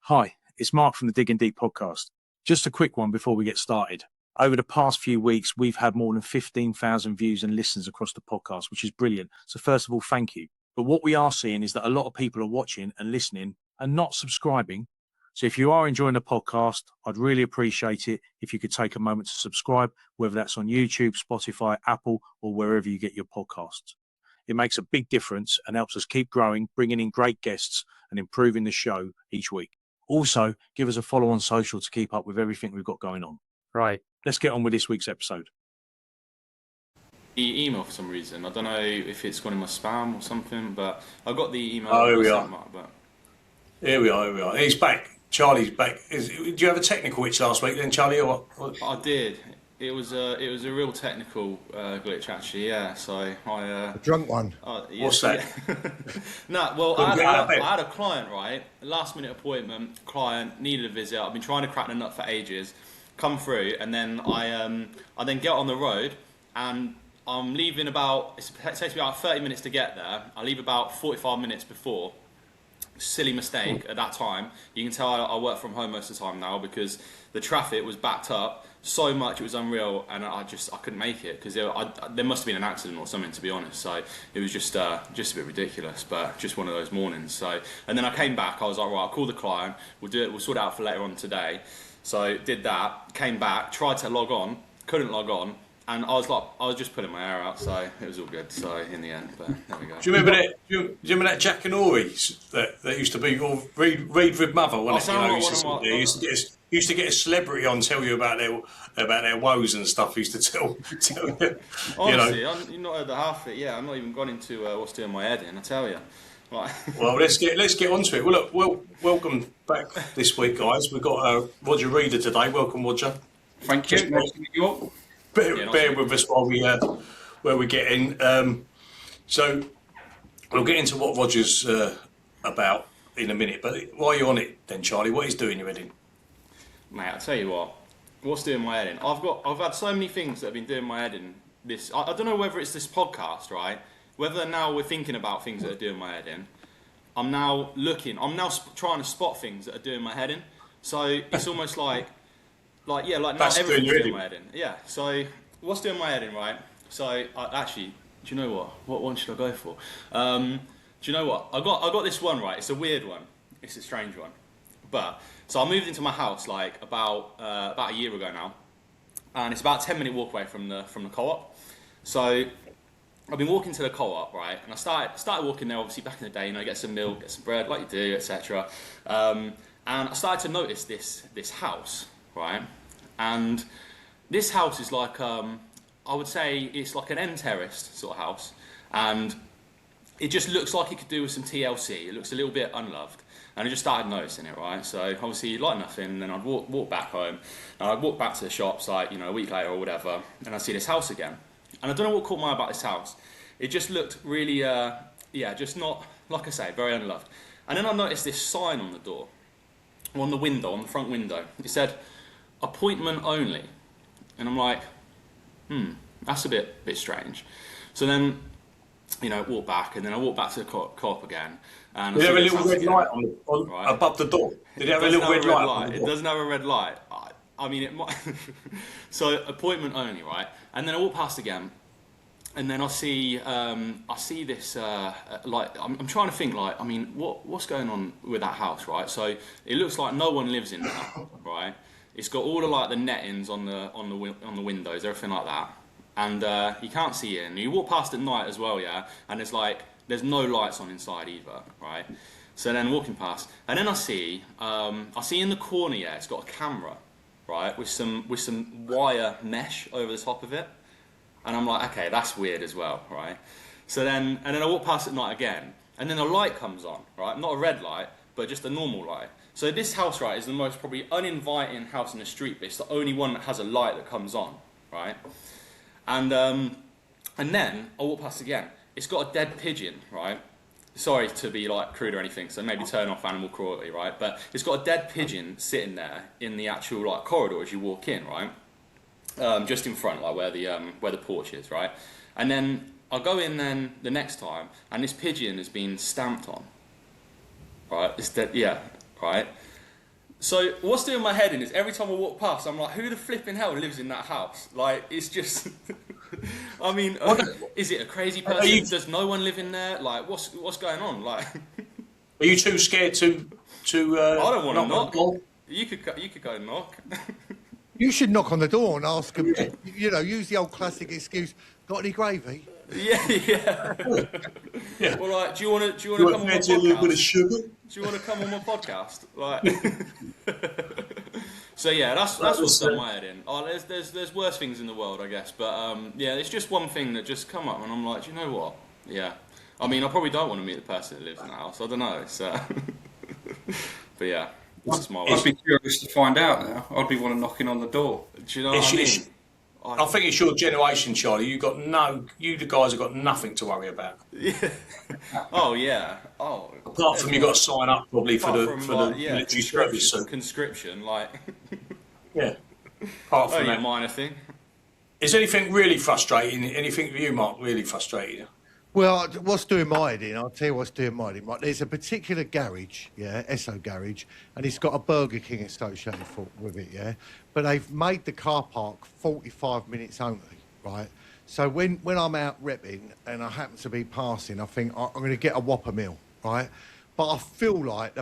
Hi, it's Mark from the Digging Deep podcast. Just a quick one before we get started. Over the past few weeks, we've had more than 15,000 views and listens across the podcast, which is brilliant. So first of all, thank you. But what we are seeing is that a lot of people are watching and listening and not subscribing. So if you are enjoying the podcast, I'd really appreciate it if you could take a moment to subscribe, whether that's on YouTube, Spotify, Apple, or wherever you get your podcasts. It makes a big difference and helps us keep growing, bringing in great guests and improving the show each week. Also, give us a follow on social to keep up with everything we've got going on. Right, let's get on with this week's episode. The email for some reason. I don't know if it's gone in my spam or something, but I got the email. Oh, here we are. But... Here we are. He's back. Charlie's back. Did you have a technical glitch last week then, Charlie? Or what? I did. It was a real technical glitch actually. Yeah. So a drunk one. Yeah, What's that? No. Well, I had a client, right? A last minute appointment. Client needed a visit. I've been trying to crack the nut for ages. Come through, and then I then get on the road, and I'm leaving about. It takes me about 30 minutes to get there. I leave about 45 minutes before. Silly mistake at that time. You can tell I work from home most of the time now because the traffic was backed up so much it was unreal, and I couldn't make it because there must have been an accident or something, to be honest. So it was just a bit ridiculous, but just one of those mornings. So and then I came back. I was like, right, I'll call the client. We'll do it. We'll sort it out for later on today. So did that. Came back. Tried to log on. Couldn't log on. And I was just putting my hair out, so it was all good. So in the end, but there we go. Do you remember that? Do you remember that Jack and Ori that used to be all read with mother? Used to get a celebrity on tell you about their woes and stuff. Used to tell you. Honestly, you've not heard the half of it. Yeah, I'm not even gone into what's doing my head in. I tell you. Right. Well, let's get onto it. Well, look, welcome back this week, guys. We've got Roger Reader today. Welcome, Roger. Thank you. Nice to meet you all. Bear with us while we get in. So we'll get into what Roger's about in a minute. But while you're on it, then Charlie, what is doing your head in? Mate, I'll tell you what's doing my head in. I've had so many things that have been doing my head in. This I don't know whether it's this podcast, right? Whether now we're thinking about things that are doing my head in. I'm now trying to spot things that are doing my head in. So it's almost like now everything's doing my head in. Yeah. So what's doing my head in, right? So actually, do you know what? What one should I go for? Do you know what? I got this one right. It's a weird one. It's a strange one. But so I moved into my house like about a year ago now, and it's about a 10-minute walk away from the co-op. So I've been walking to the co-op, right? And I started walking there obviously back in the day. You know, get some milk, get some bread, like you do, etc. And I started to notice this house. Right, and this house is like I would say it's like an end terraced sort of house, and it just looks like it could do with some TLC. It looks a little bit unloved, and I just started noticing it. Right, so obviously like nothing, and then I'd walk back home, and I'd walk back to the shops like a week later or whatever, and I'd see this house again, and I don't know what caught my eye about this house. It just looked really just not, like I say, very unloved. And then I noticed this sign on the door, on the front window. It said appointment only, and I'm like, that's a bit strange. So then, walk back, and then I walk back to the co-op again. And did it have a little red light on right? Above the door? Did it have a little red light? It doesn't have a red light. I mean, it might. So appointment only, right? And then I walk past again, and then I see this I'm trying to think what's going on with that house, right? So it looks like no one lives in there, right? It's got all of the nettings on the windows, everything like that, and you can't see in. You walk past at night as well, yeah, and there's no lights on inside either, right? So then walking past, and then I see in the corner, yeah, it's got a camera, right, with some wire mesh over the top of it, and I'm like, okay, that's weird as well, right? So then I walk past at night again, and then a light comes on, right, not a red light, but just a normal light. So this house, right, is the most probably uninviting house in the street, but it's the only one that has a light that comes on, right? And then I walk past again. It's got a dead pigeon, right? Sorry to be crude or anything, so maybe turn off animal cruelty, right? But it's got a dead pigeon sitting there in the actual corridor as you walk in, right? Just in front, where the porch is, right? And then I go in then the next time, and this pigeon has been stamped on, right? It's dead, yeah. Right, So what's doing my head in is every time I walk past, I'm like, who the flipping hell lives in that house? Like, it's just. I mean, is it a crazy person? Does no one live in there? Like, what's going on? Like, are you too scared to? I don't want to knock. On You could go knock. You should knock on the door and ask them. You know, use the old classic excuse. Got any gravy? Yeah. Yeah. Well, like, do you want to come on my podcast? A little bit of sugar? Do you want to come on my podcast? Like, so yeah, that's what's done my head in. Oh, there's worse things in the world, I guess, but yeah, it's just one thing that just come up, and I'm like, do you know what? Yeah, I mean, I probably don't want to meet the person that lives in the house. I don't know. So, but yeah, this is my way. I'd be curious to find out now. I'd be wanting knocking on the door. Do you know what I mean? I think it's your generation, Charlie. You the guys have got nothing to worry about. Yeah. Oh yeah. Oh. Apart from you got to sign up probably for the military service soon. Conscription, like. Yeah. Apart from only that, a minor thing. is anything really frustrating? Anything for you, Mark, really frustrating you? Well, what's doing my head in? I'll tell you what's doing my head in. Right, there's a particular garage, Esso garage, and it's got a Burger King associated with it, But they've made the car park 45 minutes only, right? So when I'm out repping and I happen to be passing, I think I'm going to get a Whopper meal, right? But I feel like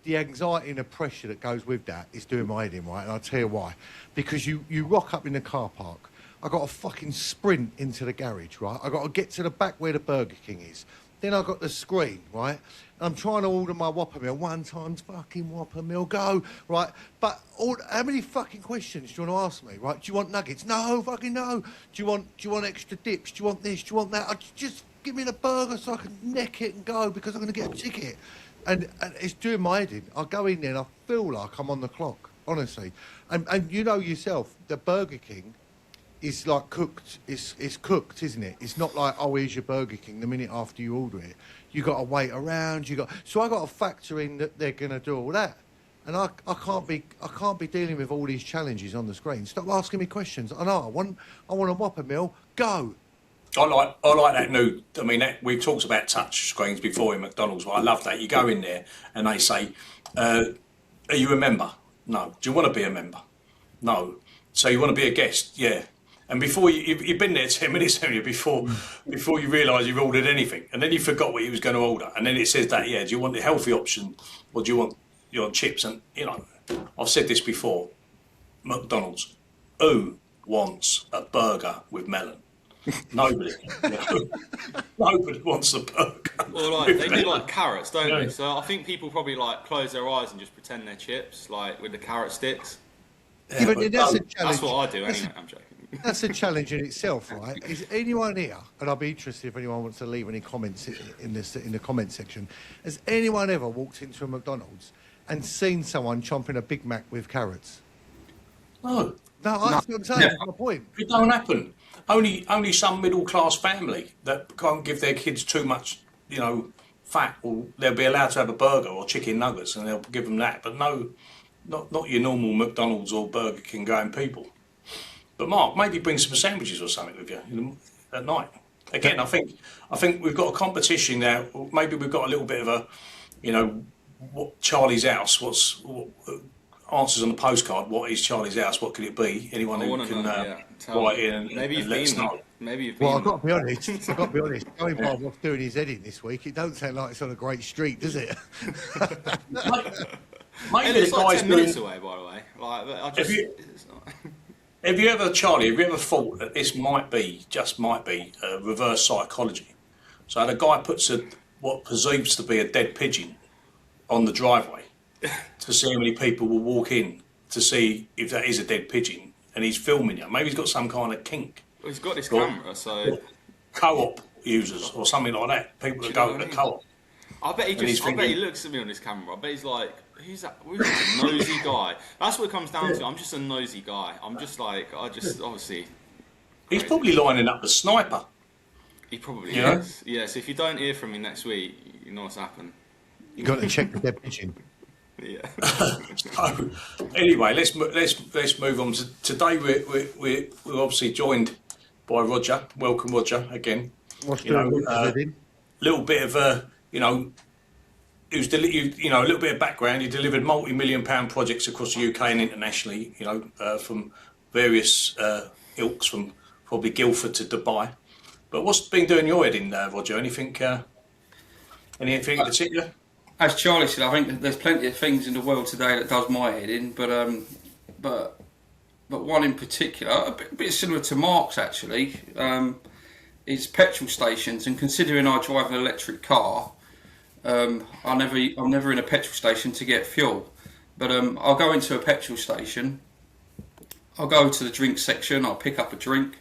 the anxiety and the pressure that goes with that is doing my head in, right? And I'll tell you why. Because you rock up in the car park, I got to fucking sprint into the garage, right? I got to get to the back where the Burger King is. Then I got the screen, right? And I'm trying to order my Whopper meal. 1 times fucking Whopper meal, go, right? But how many fucking questions do you want to ask me, right? Do you want nuggets? No, fucking no. Do you want extra dips? Do you want this? Do you want that? Just give me the burger so I can neck it and go because I'm going to get a ticket. And it's doing my head in. I go in there and I feel like I'm on the clock, honestly. And you know yourself, the Burger King is like cooked. It's cooked, isn't it? It's not like, oh, here's your Burger King the minute after you order it. You got to wait around. So I got to factor in that they're going to do all that, and I can't be dealing with all these challenges on the screen. Stop asking me questions. I know I want a Whopper meal. Go. I like that new. I mean, we've talked about touch screens before in McDonald's. But I love that. You go in there and they say, "Are you a member? No. Do you want to be a member? No. So you want to be a guest? Yeah." And before you've been there 10 minutes, haven't you, before you realise you've ordered anything, and then you forgot what you was going to order, and then it says that, do you want the healthy option, or do you want your chips? And I've said this before, McDonald's, who wants a burger with melon? Nobody. Nobody wants a burger. Well, like they do like carrots, don't they? So I think people probably like close their eyes and just pretend they're chips, like with the carrot sticks. Yeah, but that's a challenge. That's what I do anyway. I'm joking. That's a challenge in itself, right? Is anyone here, and I'll be interested if anyone wants to leave any comments in the comment section, has anyone ever walked into a McDonald's and seen someone chomping a Big Mac with carrots? No. No, that's what I'm saying. That's my point. It don't happen. Only some middle class family that can't give their kids too much, fat, or they'll be allowed to have a burger or chicken nuggets, and they'll give them that. But no, not your normal McDonald's or Burger King going people. But Mark, maybe bring some sandwiches or something with you at night. Again, I think we've got a competition now. Maybe we've got a little bit of a, what Charlie's house. What answers on the postcard? What is Charlie's house? What could it be? Anyone who can write in and let us know. Maybe you've been. Well, I've got to be honest. Going by what's doing his head in this week, it don't sound like it's on a great street, does it? Maybe it's the like guy's 10 minutes away, by the way. Like, it's not... Have you ever thought that this might be reverse psychology? So the guy puts what presumes to be a dead pigeon on the driveway to see how many people will walk in to see if that is a dead pigeon, and he's filming you. Maybe he's got some kind of kink. Well, he's got this camera, so... Co-op users or something like that. People that go to the co-op. I bet he looks at me on his camera. I bet he's like, who's that a nosy guy? That's what it comes down to. I'm just a nosy guy. I'm just like, obviously... He's probably lining up the sniper. He probably is. Yeah, so if you don't hear from me next week, you know what's happened. You've got to check the dead pigeon. Yeah. So, anyway, let's move on. Today we're obviously joined by Roger. Welcome, Roger, again. What's doing? Little bit of a, you know, a little bit of background. You delivered multi-million-pound projects across the UK and internationally. You know, from various ilks, from probably Guildford to Dubai. But what's been doing your head in, Roger? Anything in particular? As Charlie said, I think there's plenty of things in the world today that does my head in, but one in particular, a bit similar to Mark's actually, is petrol stations. And considering I drive an electric car, I'm never in a petrol station to get fuel. But I'll go into a petrol station, I'll go to the drink section, I'll pick up a drink,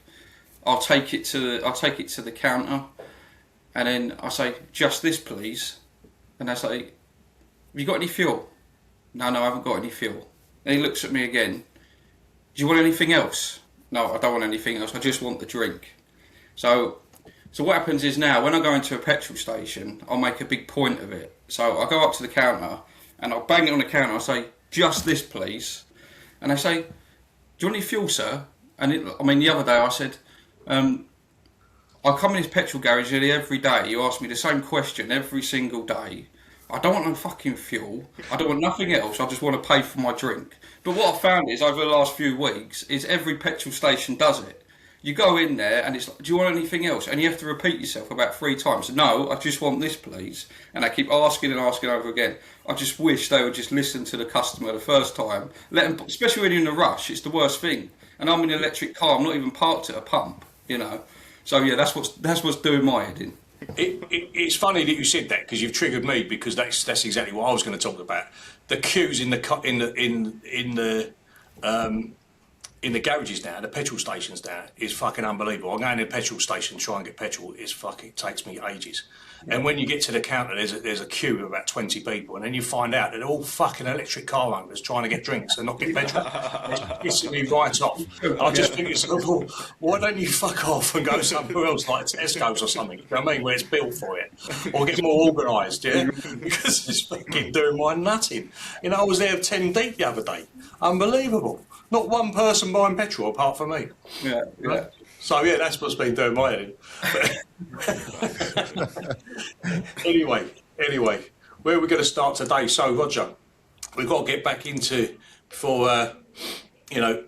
I'll take it to the counter, and then I say, just this please. And I say, have you got any fuel? No, I haven't got any fuel. And he looks at me again. Do you want anything else? No, I don't want anything else. I just want the drink. So what happens is now, when I go into a petrol station, I'll make a big point of it. So I go up to the counter and I'll bang it on the counter. I say, just this, please. And they say, do you want any fuel, sir? And the other day I said, I come in this petrol garage nearly every day. You ask me the same question every single day. I don't want no fucking fuel. I don't want nothing else. I just want to pay for my drink. But what I found is, over the last few weeks, is every petrol station does it. You go in there and it's like, do you want anything else? And you have to repeat yourself about 3 times. No, I just want this, please. And I keep asking and asking over again. I just wish they would just listen to the customer the first time. Let them, especially when you're in a rush, it's the worst thing. And I'm in an electric car. I'm not even parked at a pump, you know. So yeah, that's what's doing my head in. It's funny that you said that, because you've triggered me, because that's exactly what I was going to talk about. The queues in the garages now, the petrol stations now, is fucking unbelievable. I go in a petrol station, try and get petrol, it takes me ages. And when you get to the counter, there's a queue of about 20 people, and then you find out that they're all fucking electric car owners trying to get drinks and not get petrol. It's pissing me right off. I just think it's well, why don't you fuck off and go somewhere else, like Tesco's or something, you know what I mean, where it's built for it, or get more organised, yeah? Because it's fucking doing my nutting. You know, I was there 10 deep the other day. Unbelievable. Not one person buying petrol apart from me. Yeah. So yeah, that's what's been doing my head in. Anyway, where are we going to start today? So Roger, we've got to get back into, before you know,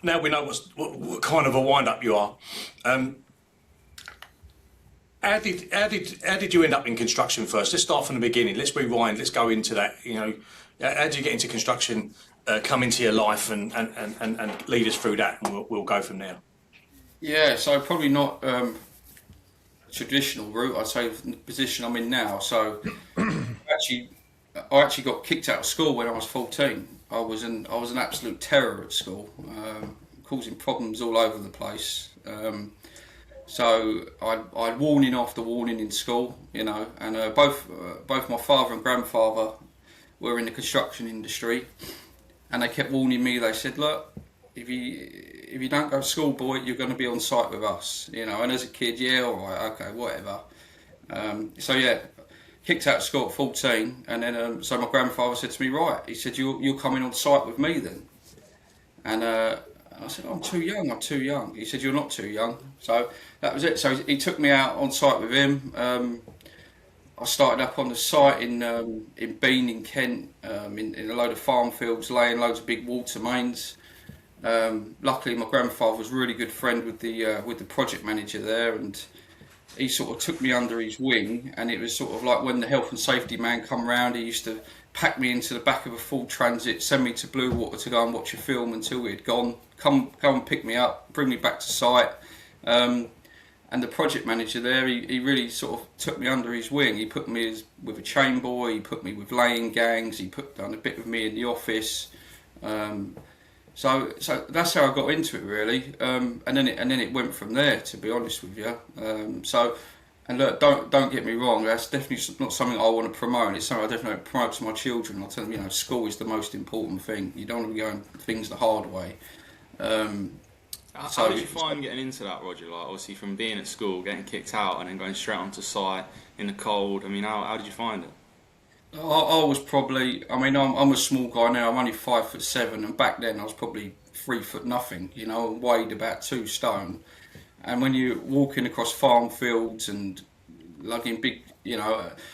now we know what kind of a wind-up you are. How did you end up in construction first? Let's start from the beginning. Let's rewind. Let's go into that. You know, how did you get into construction? Come into your life and lead us through that, and we'll go from there. Yeah, so probably not traditional route. I'd say the position I'm in now. So I actually got kicked out of school when I was 14. I was an absolute terror at school, causing problems all over the place. So I'd warning after warning in school, you know, and both my father and grandfather were in the construction industry. And they kept warning me. They said, look, if you don't go to school, boy, you're going to be on site with us, you know. And as a kid, yeah, all right, okay, whatever. So yeah, kicked out of school at 14, and then so my grandfather said to me, right, he said, you're coming on site with me then. And I said, I'm too young. He said, you're not too young. So that was it. So he took me out on site with him. I started up on the site in Bean in Kent, in a load of farm fields, laying loads of big water mains. Luckily, my grandfather was a really good friend with the project manager there, and he sort of took me under his wing. And it was sort of like when the health and safety man come round, he used to pack me into the back of a full transit, send me to Blue Water to go and watch a film until we had gone, come and pick me up, bring me back to site. And the project manager there, he really sort of took me under his wing. He put me with a chain boy, he put me with laying gangs, he done a bit with me in the office. So that's how I got into it really. And then it went from there, to be honest with you. And look, don't get me wrong, that's definitely not something I want to promote. It's something I definitely promote to my children. I'll tell them, you know, school is the most important thing. You don't want to be going things the hard way. How did you find getting into that, Roger? Like, obviously, from being at school, getting kicked out, and then going straight onto site in the cold. I mean, how did you find it? I was probably. I mean, I'm a small guy now. I'm only 5'7", and back then I was probably 3 foot nothing. You know, weighed about 2 stone. And when you're walking across farm fields and lugging big,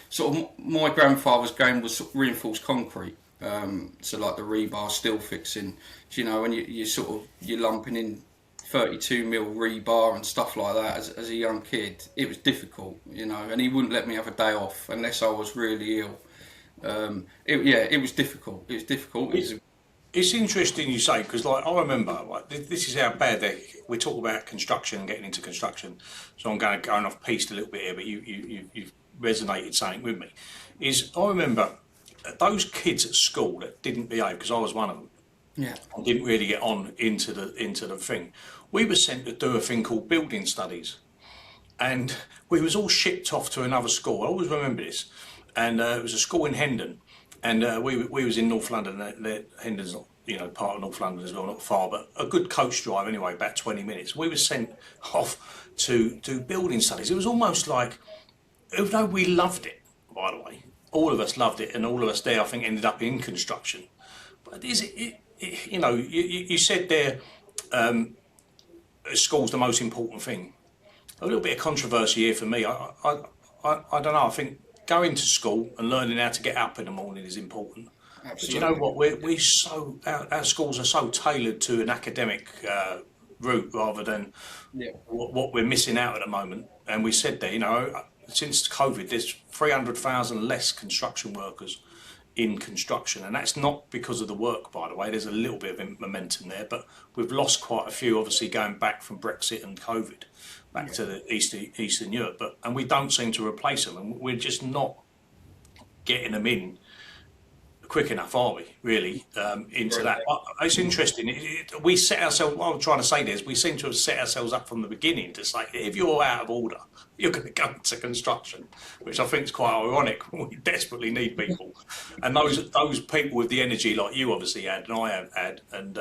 sort of my grandfather's game was sort of reinforced concrete. So like the rebar steel fixing, when you're lumping in 32 mil rebar and stuff like that as a young kid, it was difficult, and he wouldn't let me have a day off unless I was really ill. It was difficult. It was difficult. It's interesting you say, because like I remember, like this is how bad we talk about construction and getting into construction. So I'm going off piste a little bit here, but you've resonated something with me. I remember those kids at school that didn't behave, because I was one of them. Yeah. And didn't really get on into the thing. We were sent to do a thing called building studies, and we was all shipped off to another school. I always remember this, and it was a school in Hendon. And we was in North London. Hendon's not, part of North London as well, not far, but a good coach drive anyway, about 20 minutes. We were sent off to do building studies. It was almost like, even though we loved it, by the way, all of us loved it, and all of us there, I think, ended up in construction. But you said there, school's the most important thing. A little bit of controversy here for me. I don't know. I think going to school and learning how to get up in the morning is important. Absolutely. But you know what? Our schools are so tailored to an academic route rather than what we're missing out at the moment. And we said there, since COVID, there's 300,000 less construction workers in construction, and that's not because of the work, by the way. There's a little bit of momentum there, but we've lost quite a few, obviously going back from Brexit and COVID back to the Eastern Europe, and we don't seem to replace them, and we're just not getting them in quick enough, are we, really, into that? It's interesting. We set ourselves, what I'm trying to say is, we seem to have set ourselves up from the beginning to say, if you're out of order, you're going to go into construction, which I think is quite ironic. We desperately need people. And those people with the energy like you obviously had, and I have had, and,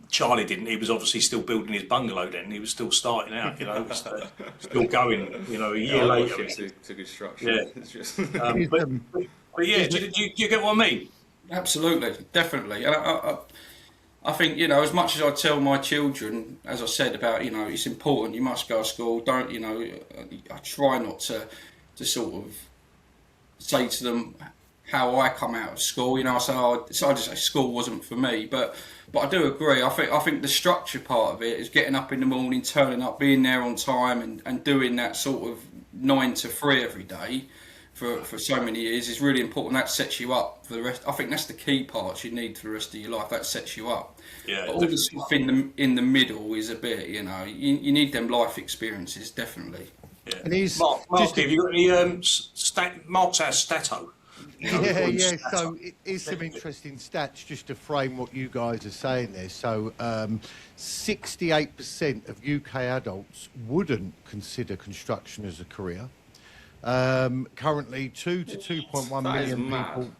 Charlie didn't. He was obviously still building his bungalow then. He was still starting out, still going, a year later. To construction. Yeah. It's just... But yeah, do you get what I mean? Absolutely, definitely. And I think, as much as I tell my children, as I said about, it's important, you must go to school, don't, I try not to sort of say to them how I come out of school, I just say school wasn't for me, but I do agree. I think the structure part of it is getting up in the morning, turning up, being there on time and doing that sort of 9 to 3 every day for so many years is really important. That sets you up for the rest. I think that's the key parts you need for the rest of your life. That sets you up. Yeah. But all the stuff in the middle is a bit, you need them life experiences, definitely. Yeah. And Mark, have you got any Mark's our Stato? Yeah. So here's some interesting stats just to frame what you guys are saying there. So 68% of UK adults wouldn't consider construction as a career. Currently 2 to 2.1 million people.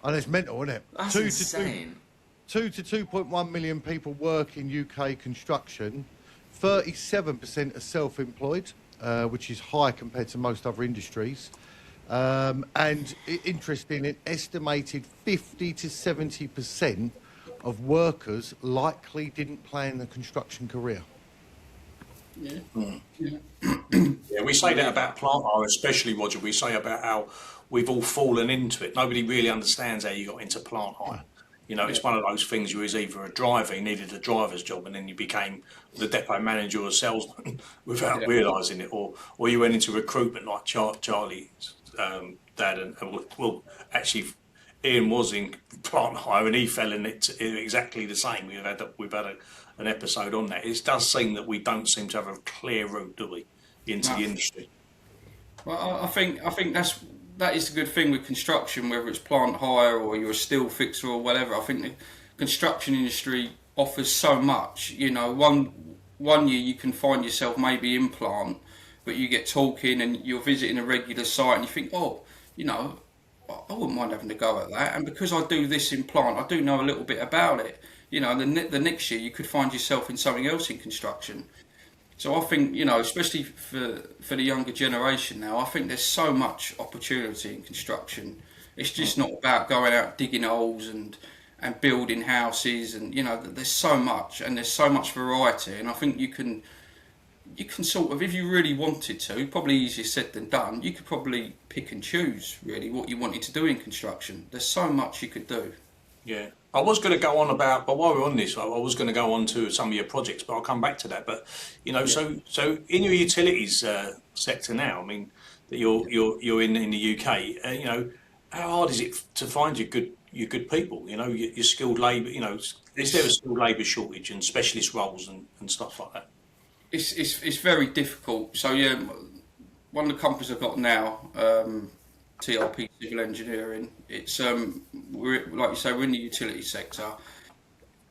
And it's mental, isn't it? That's insane. 2 to 2.1 million people work in UK construction. 37% are self-employed, which is high compared to most other industries. And interesting, an estimated 50 to 70% of workers likely didn't plan a construction career. Yeah. Yeah, we say that about plant hire, especially, Roger. We say about how we've all fallen into it. Nobody really understands how you got into plant hire. It's one of those things. You was either a driver, you needed a driver's job, and then you became the depot manager or salesman without realising it, or you went into recruitment like Charlie's dad, and actually, Ian was in plant hire and he fell in it exactly the same. We've had an episode on that. It does seem that we don't seem to have a clear route, do we, into the industry? Well, I think that is the good thing with construction, whether it's plant hire or you're a steel fixer or whatever. I think the construction industry offers so much. One year you can find yourself maybe in plant, but you get talking and you're visiting a regular site and you think, I wouldn't mind having a go at that. And because I do this in plant, I do know a little bit about it. The next year you could find yourself in something else in construction. So I think, especially for the younger generation now, I think there's so much opportunity in construction. It's just not about going out digging holes and building houses, and there's so much, and there's so much variety, and I think you can you can sort of, if you really wanted to, probably easier said than done, you could probably pick and choose really what you wanted to do in construction. There's so much you could do. Yeah, I was going to go on about, but while we're on this, I was going to go on to some of your projects, but I'll come back to that. But so in your utilities sector now, I mean, that you're in the UK, how hard is it to find your good people? Your skilled labour. Is there a skilled labour shortage and specialist roles and stuff like that? It's very difficult. So yeah, one of the companies I've got now. TRP Civil Engineering. It's we're like you say, we're in the utility sector.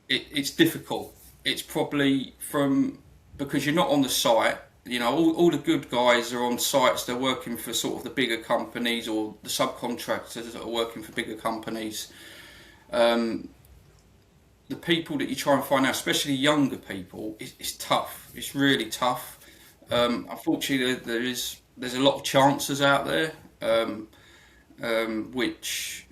It's difficult. It's probably because you're not on the site. All the good guys are on sites. They're working for sort of the bigger companies or the subcontractors that are working for bigger companies. The people that you try and find out, especially younger people, it's tough. It's really tough. Unfortunately, there's a lot of chances out there. Which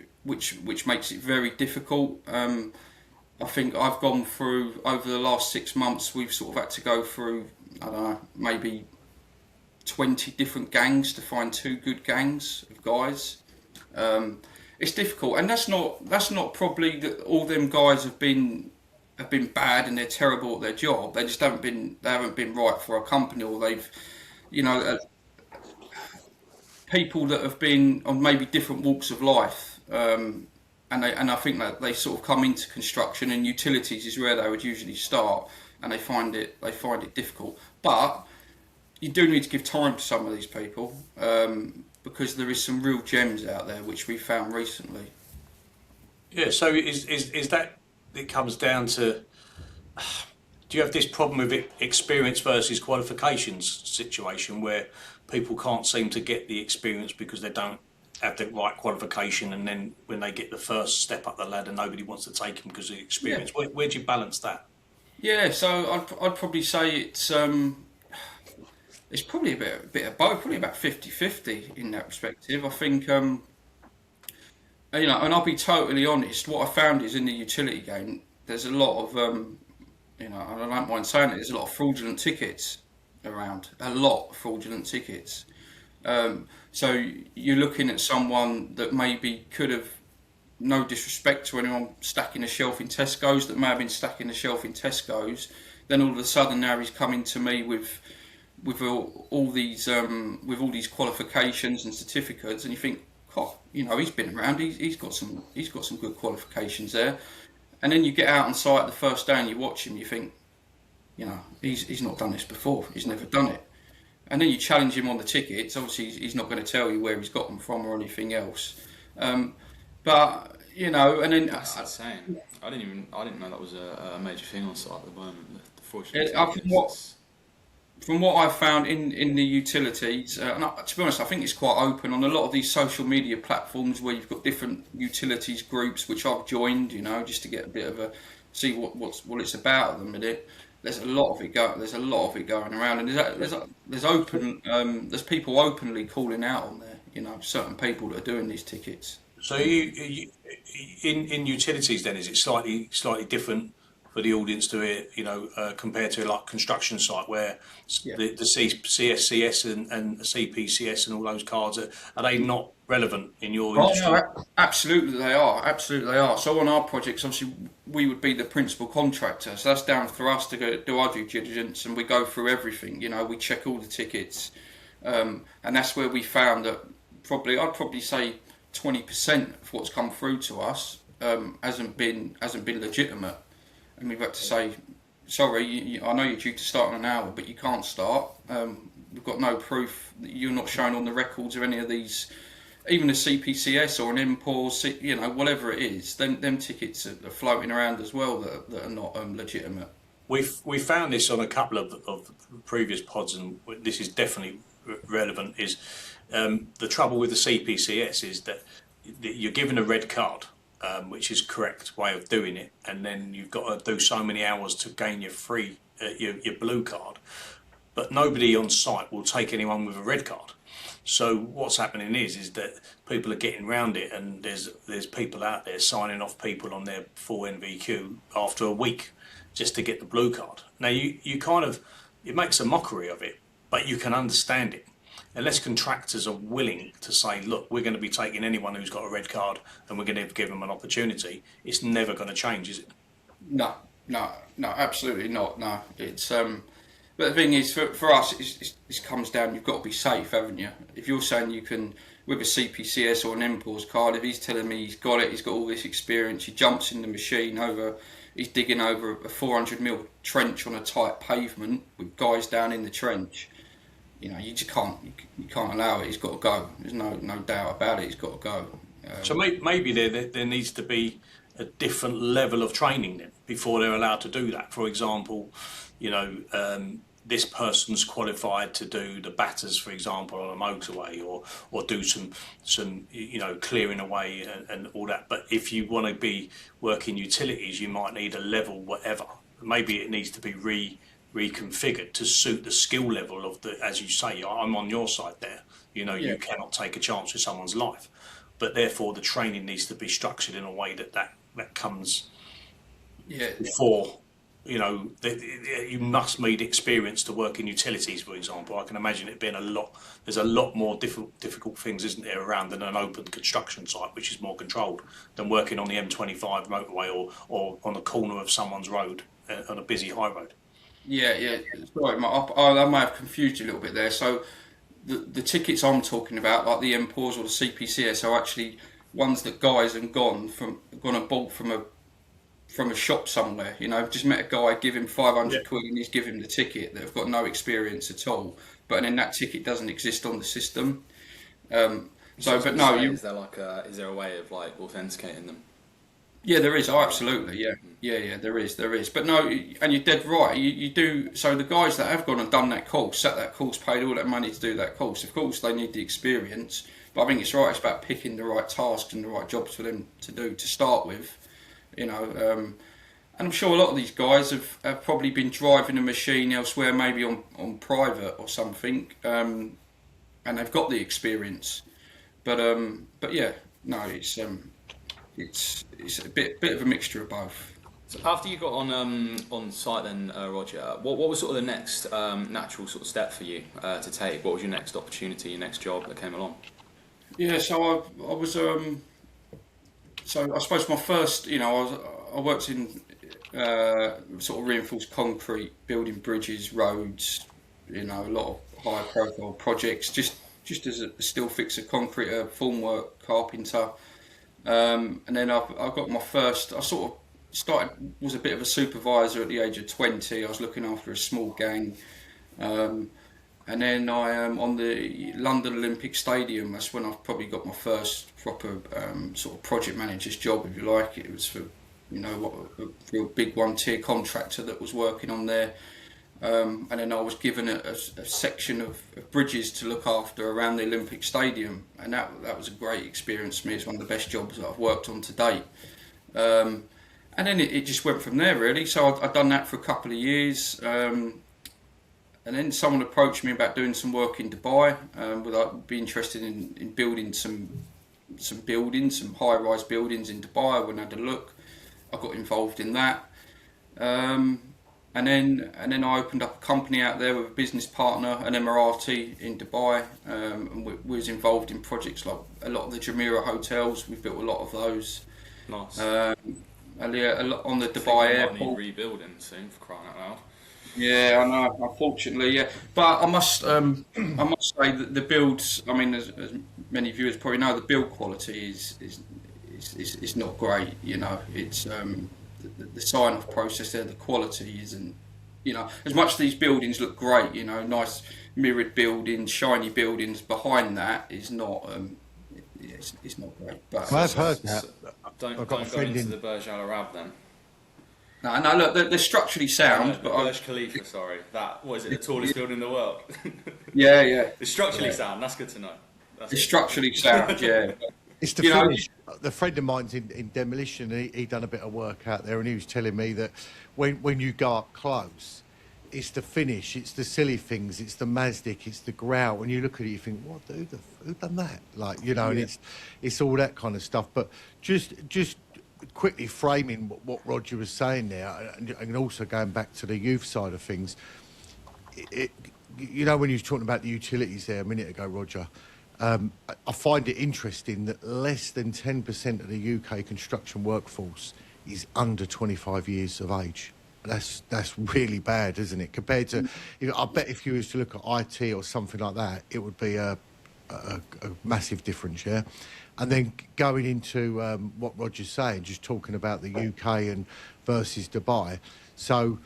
makes it very difficult. I think I've gone through, over the last 6 months, we've sort of had to go through, I don't know, maybe 20 different gangs to find 2 good gangs of guys. It's difficult, and that's not probably that all them guys have been bad and they're terrible at their job. They just haven't been right for a company, or they've, people that have been on maybe different walks of life, and I think that they sort of come into construction, and utilities is where they would usually start, and they find it difficult. But you do need to give time to some of these people, because there is some real gems out there which we found recently. Yeah. So is that it comes down to? Do you have this problem with experience versus qualifications situation where people can't seem to get the experience because they don't have the right qualification, and then when they get the first step up the ladder, nobody wants to take them because of the experience? Yeah. Where do you balance that? Yeah, so I'd probably say it's probably a bit of both, probably about 50-50 in that perspective. I think, and I'll be totally honest, what I found is in the utility game, there's a lot of, and I don't mind saying it, there's a lot of fraudulent tickets around, a lot of fraudulent tickets. So you're looking at someone that maybe could have, no disrespect to anyone stacking a shelf in Tesco's, that may have been stacking a shelf in Tesco's, then all of a sudden now he's coming to me with all these qualifications and certificates, and you think, oh, he's been around, he's got some good qualifications there. And then you get out on site the first day and you watch him, you think, he's not done this before, he's never done it. And then you challenge him on the tickets, obviously he's not going to tell you where he's got them from or anything else. But, and then... That's insane. I didn't know that was a major thing on site at the moment, the fraudulent From what I've found in the utilities, and to be honest, I think it's quite open on a lot of these social media platforms where you've got different utilities groups, which I've joined, just to get a bit of see what it's about at the minute. There's a lot of it going around, and there's people openly calling out on there, certain people that are doing these tickets. So you in utilities then, is it slightly different for the audience to it, compared to like construction site where the CSCS and the CPCS and all those cards are they not relevant in your industry? No, absolutely they are. So on our projects, obviously we would be the principal contractor, so that's down for us to go do our due diligence, and we go through everything. We check all the tickets, and that's where we found that I'd probably say 20% of what's come through to us hasn't been legitimate. And we've had to say, sorry, I know you're due to start in an hour, but you can't start. We've got no proof that you're not shown on the records of any of these, even a CPCS or an MPOR, whatever it is. Them tickets are floating around as well that are not legitimate. We found this on a couple of previous pods, and this is definitely relevant. Is the trouble with the CPCS is that you're given a red card. Which is correct way of doing it, and then you've got to do so many hours to gain your your blue card, but nobody on site will take anyone with a red card. So what's happening is that people are getting around it, and there's people out there signing off people on their full NVQ after a week just to get the blue card. Now you kind of it makes a mockery of it, but you can understand it. Unless contractors are willing to say, look, we're going to be taking anyone who's got a red card and we're going to give them an opportunity, it's never going to change, is it? No, absolutely not. No, it's but the thing is, for us, it comes down. You've got to be safe, haven't you? If you're saying you can with a CPCS or an MPAWS card, if he's telling me he's got it, he's got all this experience, he jumps in the machine he's digging over a 400mm trench on a tight pavement with guys down in the trench. You know, you just can't allow it. He's got to go. There's no doubt about it. He's got to go. So maybe there needs to be a different level of training then before they're allowed to do that. For example, you know, this person's qualified to do the batters, for example, on a motorway, or do some you know, clearing away and all that. But if you want to be working utilities, you might need a level whatever. Maybe it needs to be reconfigured to suit the skill level of the, as you say, I'm on your side there. You know, you cannot take a chance with someone's life, but therefore the training needs to be structured in a way that comes before. You know, you must need experience to work in utilities, for example. I can imagine it being there's a lot more difficult things, isn't there, around than an open construction site, which is more controlled than working on the M25 motorway or on the corner of someone's road on a busy high road. Yeah. Sorry, I may have confused you a little bit there. So the tickets I'm talking about, like the MPAWS or the CPCS, are actually ones that guys have gone and bought from a shop somewhere. You know, just met a guy, give him 500 quid and he's given him the ticket. That have got no experience at all, but then that ticket doesn't exist on the system. Is there a way of like authenticating them? Yeah, there is. Oh, absolutely. Yeah. There is. But no, and you're dead right. You do. So the guys that have gone and done that course, sat that course, paid all that money to do that course. Of course, they need the experience. But I think it's right. It's about picking the right tasks and the right jobs for them to do to start with. You know, and I'm sure a lot of these guys have probably been driving a machine elsewhere, maybe on private or something, and they've got the experience. But yeah, no, it's a bit of a mixture of both. So after you got on site then, Roger, what was sort of the next natural sort of step for you to take? What was your next opportunity, your next job that came along? Yeah, so I was so I suppose my first, you know, I worked in sort of reinforced concrete, building bridges, roads, you know, a lot of high profile projects, just as a still fixer, concrete, formwork, carpenter. And then I got my first, I sort of was a bit of a supervisor at the age of 20. I was looking after a small gang. And then on the London Olympic Stadium, that's when I probably got my first proper sort of project manager's job, if you like. It was for, you know, a real big one-tier contractor that was working on there. And then I was given a section of bridges to look after around the Olympic Stadium, and that was a great experience for me. It's one of the best jobs that I've worked on to date. And then it just went from there, really. So I'd done that for a couple of years. And then someone approached me about doing some work in Dubai. Would I be interested in building some buildings, some high-rise buildings in Dubai? I went and had a look. I got involved in that. And then I opened up a company out there with a business partner, an Emirati in Dubai, and we was involved in projects like a lot of the Jumeirah hotels. We've built a lot of those. Nice. And yeah, a lot on the Dubai airport. Need rebuilding soon, for crying out loud. Yeah, I know. Unfortunately, yeah. But I must say that the builds. I mean, as many viewers probably know, the build quality is not great. You know, it's the sign-off process there. The quality isn't. You know, as much as these buildings look great, you know, nice mirrored buildings, shiny buildings. Behind that is not. It's not great. But I've heard that. Don't go into the Burj Al Arab then. No, look, they're structurally sound. But Burj Khalifa, sorry. What is it, the tallest building in the world? Yeah. It's structurally sound, that's good to know. It's structurally sound, yeah. It's the finish. The friend of mine's in demolition, he done a bit of work out there, and he was telling me that when you go up close, it's the finish, it's the silly things, it's the mastic, it's the grout. When you look at it, you think, what, who done that? Like, you know, and it's all that kind of stuff. But just quickly framing what Roger was saying there, and also going back to the youth side of things, you know, when you were talking about the utilities there a minute ago, Roger, I find it interesting that less than 10% of the UK construction workforce is under 25 years of age. That's really bad, isn't it? Compared to, I bet if you was to look at IT or something like that, it would be a massive difference, yeah? And then going into what Roger's saying, just talking about the UK and versus Dubai. So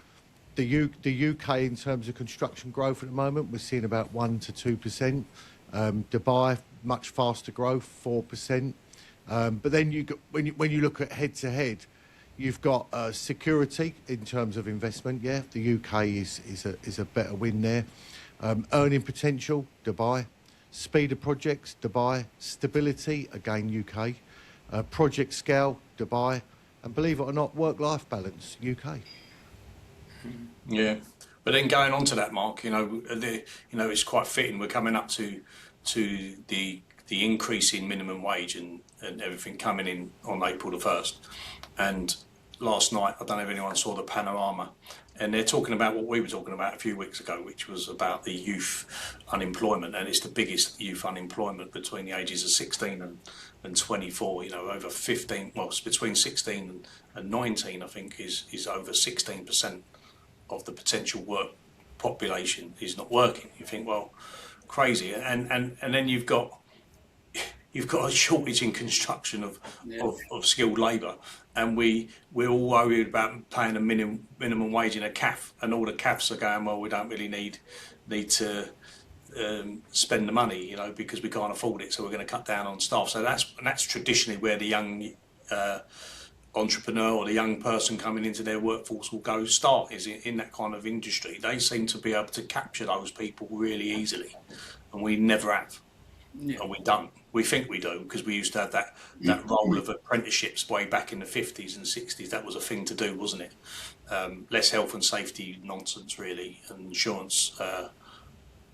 the UK in terms of construction growth at the moment, we're seeing about 1 to 2%. Dubai, much faster growth, 4%. But then when you look at head-to-head, you've got security in terms of investment, yeah? The UK is a better win there. Earning potential, Dubai. Speed of projects, Dubai. Stability, again, UK. Project scale, Dubai. And believe it or not, work-life balance, UK. Yeah, but then going on to that, Mark, it's quite fitting. We're coming up to the increase in minimum wage and everything coming in on April the 1st. And last night, I don't know if anyone saw the panorama, and they're talking about what we were talking about a few weeks ago, which was about the youth unemployment, and it's the biggest youth unemployment between the ages of 16 and 24. Over 15. Well, it's between 16 and 19, I think, is over 16% of the potential work population is not working. You think, well, crazy, and then you've got a shortage in construction of skilled labour, and we're all worried about paying a minimum wage in a CAF, and all the CAFs are going, well, we don't really need to spend the money, because we can't afford it, so we're going to cut down on staff. So that's traditionally where the young entrepreneur or the young person coming into their workforce will start, is in that kind of industry. They seem to be able to capture those people really easily, and we never have. And we don't. We think we do, because we used to have that role of apprenticeships way back in the 50s and 60s. That was a thing to do, wasn't it? Less health and safety nonsense, really, and insurance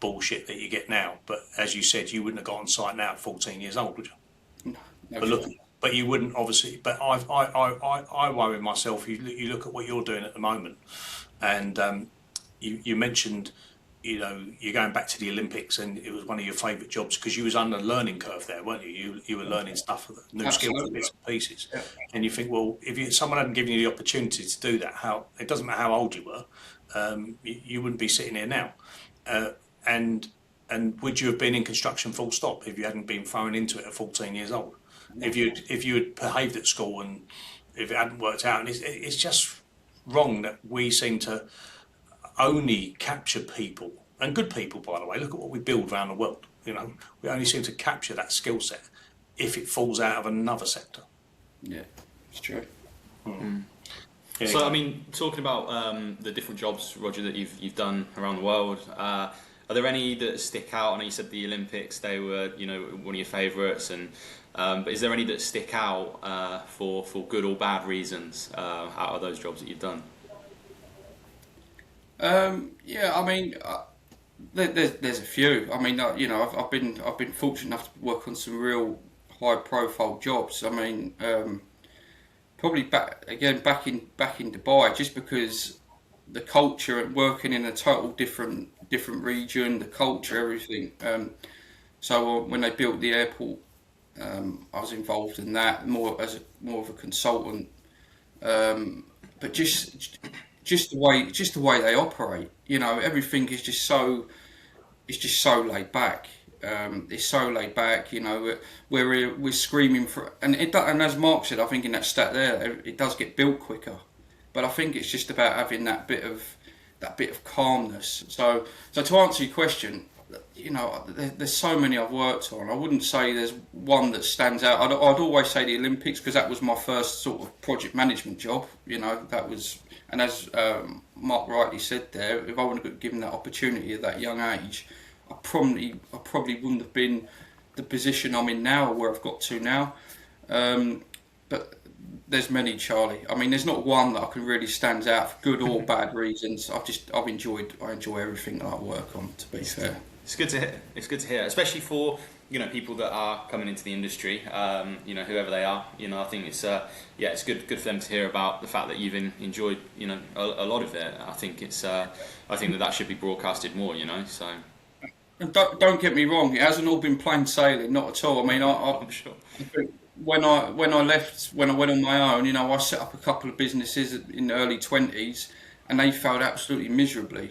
bullshit that you get now. But as you said, you wouldn't have got on site now at 14 years old, would you? No, but you wouldn't, obviously. But I worry myself. You look at what you're doing at the moment, and you mentioned, you're going back to the Olympics, and it was one of your favourite jobs because you was on the learning curve there, weren't you? You were learning stuff, new skills and bits and pieces. Yeah. And you think, well, if someone hadn't given you the opportunity to do that, it doesn't matter how old you were, you wouldn't be sitting here now. And would you have been in construction full stop if you hadn't been thrown into it at 14 years old? If you had behaved at school and if it hadn't worked out, and it's just wrong that we seem to only capture people, and good people, by the way. Look at what we build around the world. We only seem to capture that skill set if it falls out of another sector. Yeah, it's true. Yeah. So, I mean, talking about the different jobs, Roger, that you've done around the world, are there any that stick out? I know you said the Olympics; they were, one of your favourites, and but is there any that stick out for good or bad reasons out of those jobs that you've done? Yeah, I mean, there's a few. I mean, I've been fortunate enough to work on some real high-profile jobs. I mean, probably back in Dubai, just because the culture and working in a total different region, the culture, everything. So when they built the airport, I was involved in that more of a consultant. But just the way they operate, everything is just so laid back. It's so laid back, we're screaming for, and as Mark said, I think in that stat there, it does get built quicker, but I think it's just about having that bit of calmness. So to answer your question, there's so many I've worked on. I wouldn't say there's one that stands out. I'd always say the Olympics, because that was my first sort of project management job. That was, and as Mark rightly said there, if I wouldn't have given that opportunity at that young age, I probably wouldn't have been the position I'm in now, where I've got to now. But there's many, Charlie. I mean, there's not one that I can really stands out for good or bad reasons. I enjoy everything that I work on, to be fair. It's good to hear. It's good to hear, especially for people that are coming into the industry, whoever they are, I think it's good for them to hear about the fact that you've enjoyed, a lot of it. I think I think that should be broadcasted more, so. And don't get me wrong, it hasn't all been plain sailing, not at all. I mean, I'm sure. I think when I went on my own, I set up a couple of businesses in the early 20s, and they failed absolutely miserably.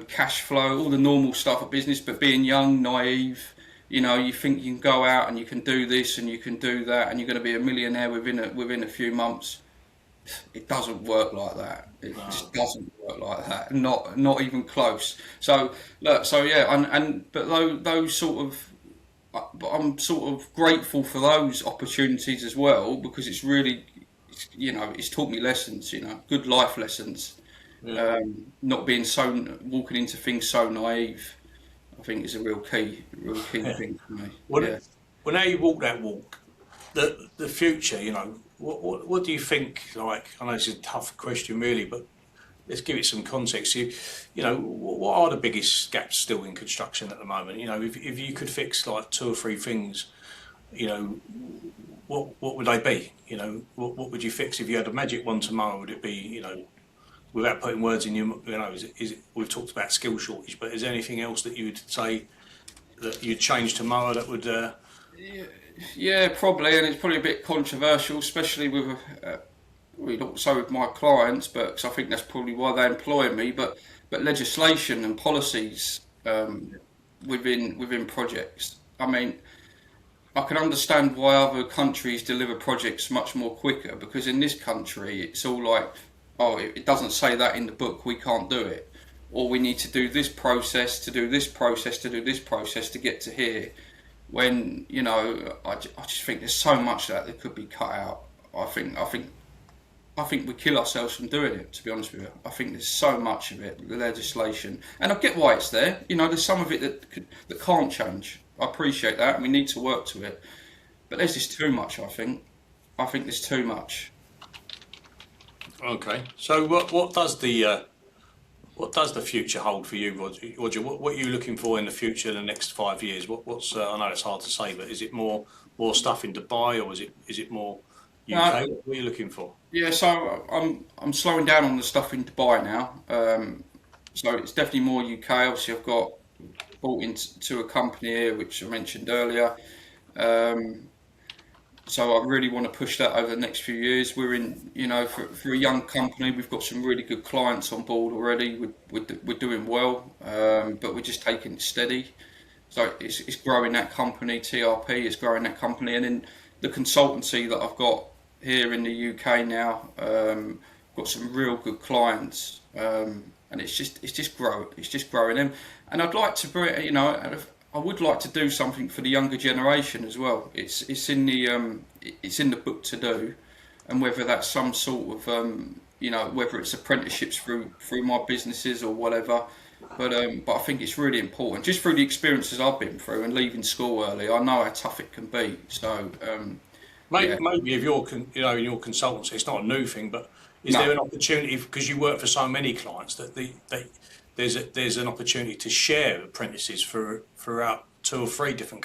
Cash flow, all the normal stuff of business, but being young, naive, you think you can go out and you can do this and you can do that, and you're going to be a millionaire within a few months. It doesn't work like that. It just doesn't work like that. Not even close. So look, but those sort of, I'm sort of grateful for those opportunities as well, because it's really, it's taught me lessons, good life lessons. Yeah. Not being walking into things so naive, I think is a real key thing for me. When now you walk that walk, the future, what do you think? Like, I know it's a tough question, really, but let's give it some context. What are the biggest gaps still in construction at the moment? If you could fix like 2 or 3 things, what would they be? What would you fix if you had a magic wand tomorrow? Would it be, without putting words in your, is it? We've talked about skill shortage, but is there anything else that you would say that you'd change tomorrow that would? Yeah, probably, and it's probably a bit controversial, especially with not so with my clients, but cause I think that's probably why they employ me. But legislation and policies within projects. I mean, I can understand why other countries deliver projects much more quicker, because in this country it's all like, oh, it doesn't say that in the book, we can't do it, or we need to do this process to do this process to do this process to get to here. When I just think there's so much that could be cut out. I think we kill ourselves from doing it, to be honest with you. I think there's so much of it, the legislation, and I get why it's there. There's some of it that can't change. I appreciate that, and we need to work to it. But there's just too much. I think there's too much. Okay, so what does the future hold for you, Roger? What are you looking for in the future, in the next 5 years? What's I know it's hard to say, but is it more stuff in Dubai, or is it more UK? What are you looking for? Yeah, so I'm slowing down on the stuff in Dubai now. So it's definitely more UK. Obviously, I've got bought into a company here, which I mentioned earlier. So I really want to push that over the next few years. We're in, for a young company, we've got some really good clients on board already. We're doing well, but we're just taking it steady. So it's growing that company. TRP is growing that company, and then the consultancy that I've got here in the UK now, got some real good clients, and it's just growing them. And I'd like to bring, I would like to do something for the younger generation as well. It's in the book to do, and whether that's some sort of whether it's apprenticeships through my businesses or whatever. But I think it's really important, just through the experiences I've been through and leaving school early. I know how tough it can be. So maybe if you're in your consultancy, it's not a new thing, but is there an opportunity, because you work for so many clients, that there's an opportunity to share apprentices throughout 2 or 3 different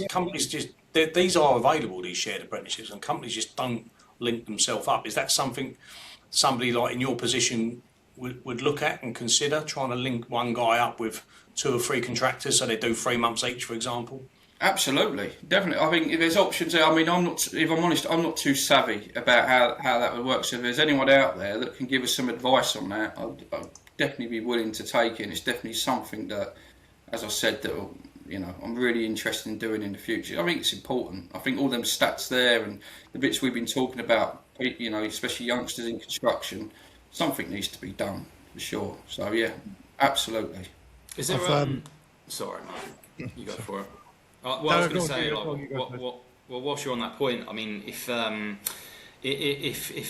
companies these are available, these shared apprenticeships, and companies just don't link themselves up. Is that something somebody like in your position would look at and consider, trying to link one guy up with 2 or 3 contractors so they do 3 months each, for example? Absolutely, definitely. I think if there's options there, I mean, if I'm honest, I'm not too savvy about how that would work. So if there's anyone out there that can give us some advice on that, I'd definitely be willing to take it. And it's definitely something that, as I said, that I'm really interested in doing in the future. I think it's important. I think all them stats there and the bits we've been talking about, especially youngsters in construction, something needs to be done for sure. So yeah, absolutely. Is there? Sorry, Mark, you go for it. I was going to say, whilst you're on that point, I mean, if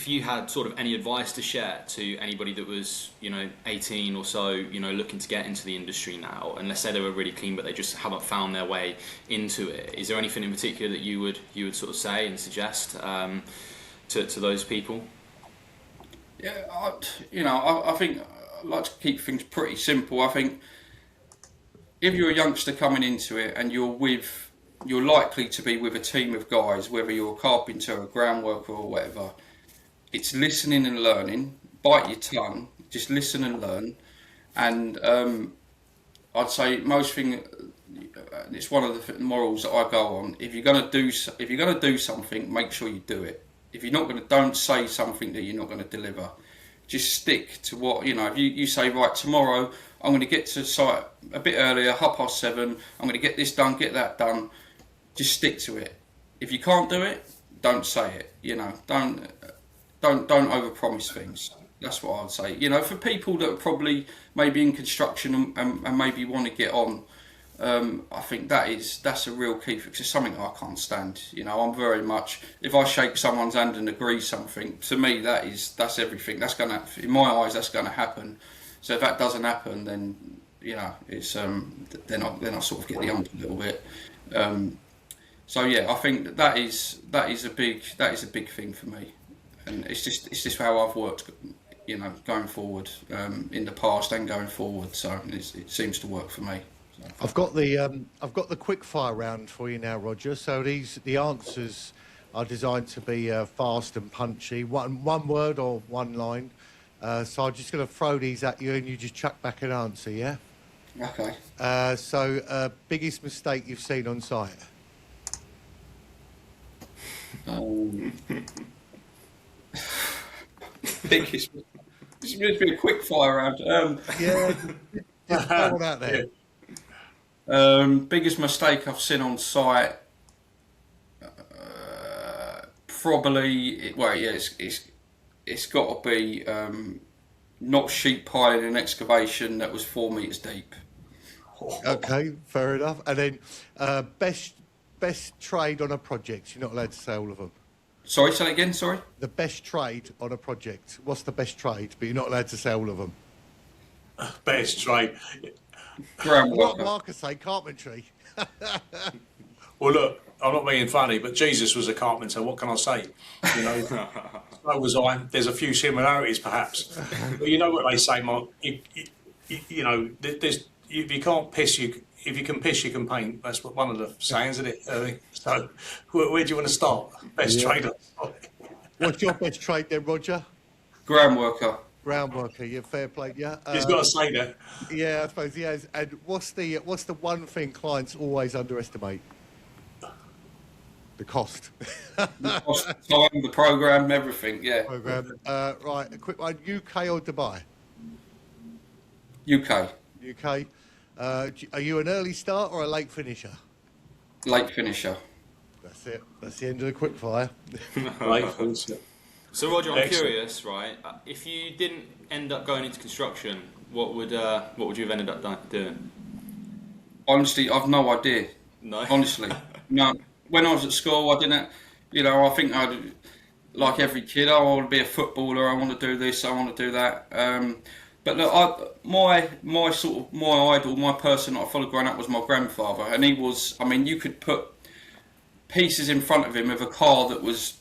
you had sort of any advice to share to anybody that was 18 or so, looking to get into the industry now, and let's say they were really keen but they just haven't found their way into it, is there anything in particular that you would sort of say and suggest to those people? Yeah, I think I'd like to keep things pretty simple. I think if you're a youngster coming into it and you're likely to be with a team of guys, whether you're a carpenter, a ground worker, or whatever. It's listening and learning. Bite your tongue. Just listen and learn. And I'd say most thing. It's one of the morals that I go on. If you're gonna do something, make sure you do it. If you're not gonna, don't say something that you're not gonna deliver. Just stick to what you know. If you say, right, tomorrow I'm going to get to site a bit earlier, 7:30. I'm going to get this done, get that done. Just stick to it. If you can't do it, don't say it. You know, don't overpromise things. That's what I'd say. You know, for people that are probably maybe in construction and maybe want to get on, I think that's a real key fix. It's something I can't stand. You know, I'm very much, if I shake someone's hand and agree something, to me that's everything. That's gonna, in my eyes, that's gonna happen. So if that doesn't happen, then you know it's then I sort of get the ump a little bit. So yeah, I think that is a big thing for me, and it's just how I've worked, you know, going forward in the past and going forward. So it seems to work for me. So. I've got the quick fire round for you now, Roger. So the answers are designed to be fast and punchy, one word or one line. So I'm just going to throw these at you, and you just chuck back an answer, yeah? Okay. So biggest mistake you've seen on site? Biggest. This is going to be a quick fire round. Yeah, just throw one out there. Biggest mistake I've seen on site. Probably. It's got to be not sheet piling an excavation that was 4 meters deep. Okay, fair enough. And then best trade on a project. You're not allowed to say all of them. Sorry, say that again. Sorry. The best trade on a project. What's the best trade? But you're not allowed to say all of them. Best trade. What Marcus say? Carpentry. Well, look, I'm not being funny, but Jesus was a carpenter. What can I say? You know, so was I. There's a few similarities, perhaps. But you know what they say, Mark. You know, if you can't piss, if you can piss, you can paint. That's what one of the sayings, isn't it? So, where do you want to start? Best trader. What's your best trade then, Roger? Ground worker. Ground worker. Yeah, fair play. Yeah. He's got to say that. Yeah, I suppose he has. And what's the one thing clients always underestimate? The cost. The cost, time, the program, everything. Yeah. Program. Right, a quick one. UK or Dubai? UK. UK. Are you an early start or a late finisher? Late finisher. That's it. That's the end of the quick fire. Late finisher. So Roger, I'm Excellent. curious, right? If you didn't end up going into construction, what would you have ended up doing? Honestly, I've no idea. No. Honestly, no. When I was at school, I didn't. You know, I think I'd, like every kid, I want to be a footballer. I want to do this. I want to do that. But look, my idol, my person that I followed growing up was my grandfather, and he was. I mean, you could put pieces in front of him of a car that was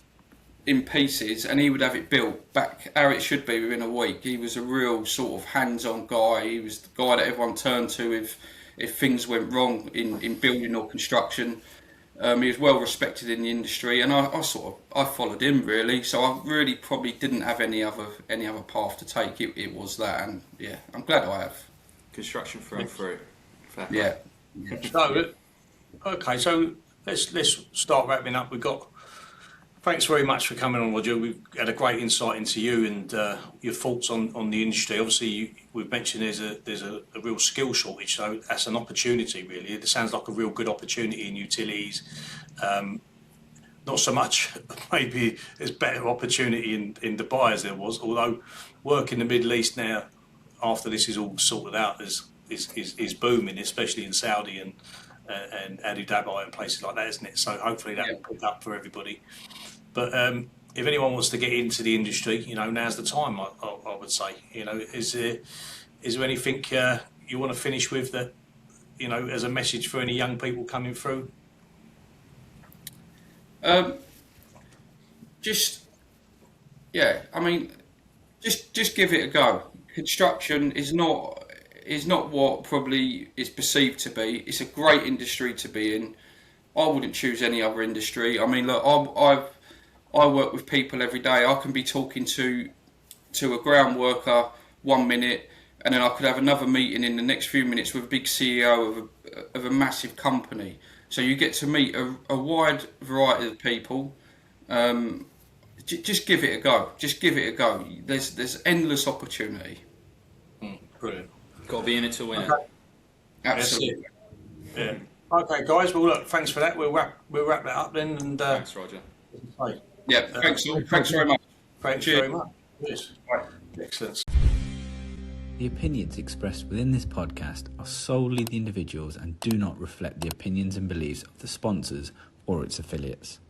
in pieces, and he would have it built back how it should be within a week. He was a real sort of hands-on guy. He was the guy that everyone turned to if things went wrong in building or construction. He was well respected in the industry, and I followed him really. So I really probably didn't have any other path to take. It was that, and yeah, I'm glad I have. Construction through and through. Fair Yeah. So, okay, so let's start wrapping up. Thanks very much for coming on, Roger. We've had a great insight into you and your thoughts on the industry. Obviously, we've mentioned there's a real skill shortage, so that's an opportunity, really. It sounds like a real good opportunity in utilities. Not so much, maybe there's better opportunity in Dubai as there was, although work in the Middle East now, after this is all sorted out, is booming, especially in Saudi and Abu Dhabi and places like that, isn't it? So hopefully that will pick up for everybody. But if anyone wants to get into the industry, you know, now's the time. I would say, you know, is there anything you want to finish with that, you know, as a message for any young people coming through? Just give it a go. Construction is not. is not what probably is perceived to be. It's a great industry to be in. I wouldn't choose any other industry. I mean, look, I work with people every day. I can be talking to a ground worker 1 minute, and then I could have another meeting in the next few minutes with a big CEO of a massive company. So you get to meet a wide variety of people. Just give it a go. Just give it a go. There's endless opportunity. Brilliant. Got to be in it to win it. Absolutely. Yeah. Okay, guys. Well, look, thanks for that. We'll wrap that up then. And Thanks, Roger. Yeah. Thanks very much. Thanks Cheers. very much. Yes. Right. Excellent. The opinions expressed within this podcast are solely the individuals and do not reflect the opinions and beliefs of the sponsors or its affiliates.